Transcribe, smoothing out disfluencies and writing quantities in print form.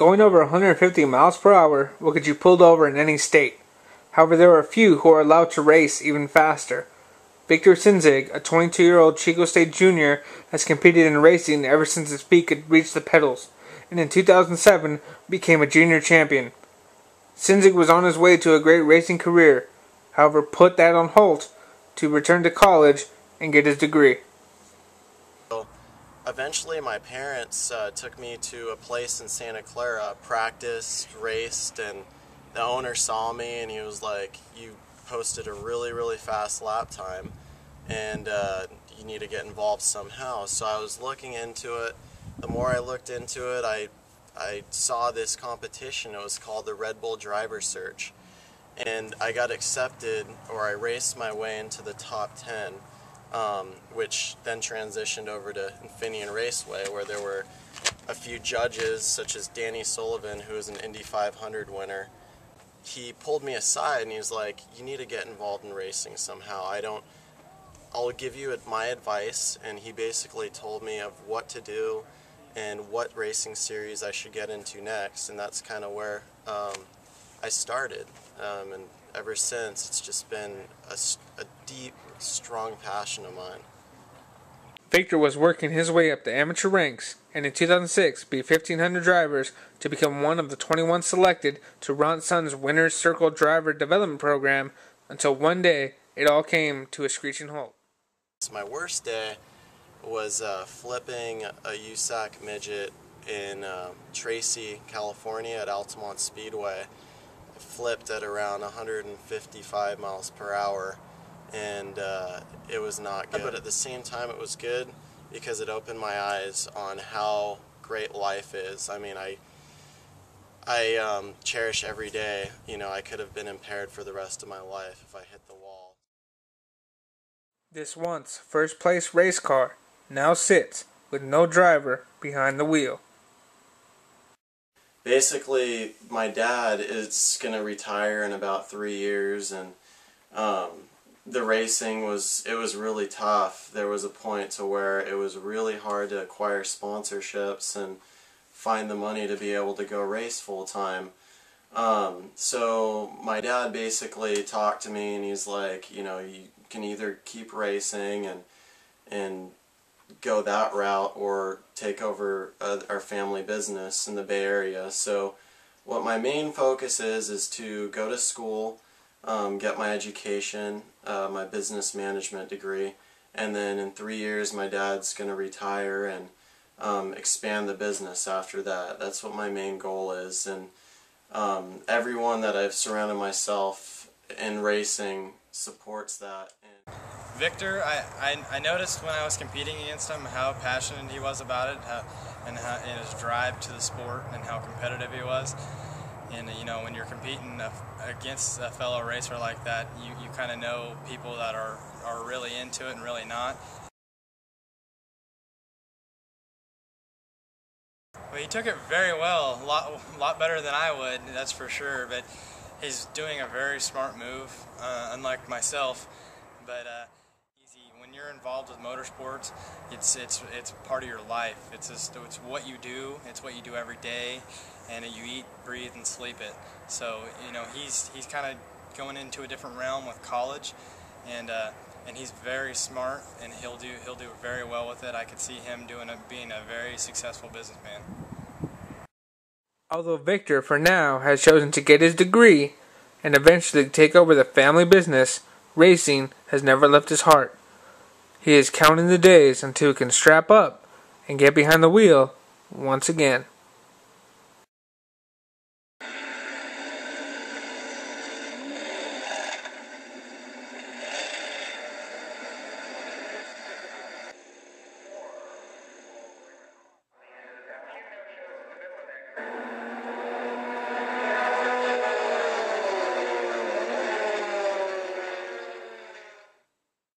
Going over 150 miles per hour will get you pulled over in any state. However, there are a few who are allowed to race even faster. Viktor Sinzig, a 22-year-old Chico State junior, has competed in racing ever since his feet could reach the pedals, and in 2007 became a junior champion. Sinzig was on his way to a great racing career, however put that on hold to return to college and get his degree. Eventually my parents took me to a place in Santa Clara, practiced, raced, and the owner saw me and he was like, "You posted a really fast lap time and you need to get involved somehow." So I was looking into it. The more I looked into it, I saw this competition. It was called the Red Bull Driver Search, and I got accepted, or I raced my way into the top 10, which then transitioned over to Infineon Raceway, where there were a few judges such as Danny Sullivan, who was an Indy 500 winner. He pulled me aside and he was like, "You need to get involved in racing somehow. I'll give you my advice," and he basically told me of what to do and what racing series I should get into next, and that's kind of where I started, and ever since it's just been a deep, strong passion of mine. Viktor was working his way up the amateur ranks, and in 2006 beat 1,500 drivers to become one of the 21 selected to Ron Sun's Winner's Circle Driver Development Program, until one day it all came to a screeching halt. My worst day was flipping a USAC midget in Tracy, California at Altamont Speedway. I flipped at around 155 miles per hour, and it was not good. But at the same time, it was good because it opened my eyes on how great life is. I mean, I cherish every day. You know, I could have been impaired for the rest of my life if I hit the wall. This once first-place race car now sits with no driver behind the wheel. Basically, my dad is going to retire in about 3 years, and the racing was really tough. There was a point to where it was really hard to acquire sponsorships and find the money to be able to go race full-time. So my dad basically talked to me and he's like, you know, you can either keep racing and go that route or take over our family business in the Bay Area. So what my main focus is to go to school, get my education, my business management degree, and then in 3 years my dad's going to retire and expand the business after that. That's what my main goal is, and everyone that I've surrounded myself in racing supports that. Viktor, I noticed when I was competing against him how passionate he was about it, and his drive to the sport, and how competitive he was. And you know, when you're competing against a fellow racer like that, you kind of know people that are really into it and really not. Well, he took it very well, a lot better than I would, that's for sure. But he's doing a very smart move, unlike myself. But when you're involved with motorsports, it's part of your life. It's what you do. It's what you do every day, and you eat, breathe, and sleep it. So you know, he's kind of going into a different realm with college, and he's very smart, and he'll do very well with it. I could see him being a very successful businessman. Although Viktor, for now, has chosen to get his degree and eventually take over the family business, racing has never left his heart. He is counting the days until he can strap up and get behind the wheel once again.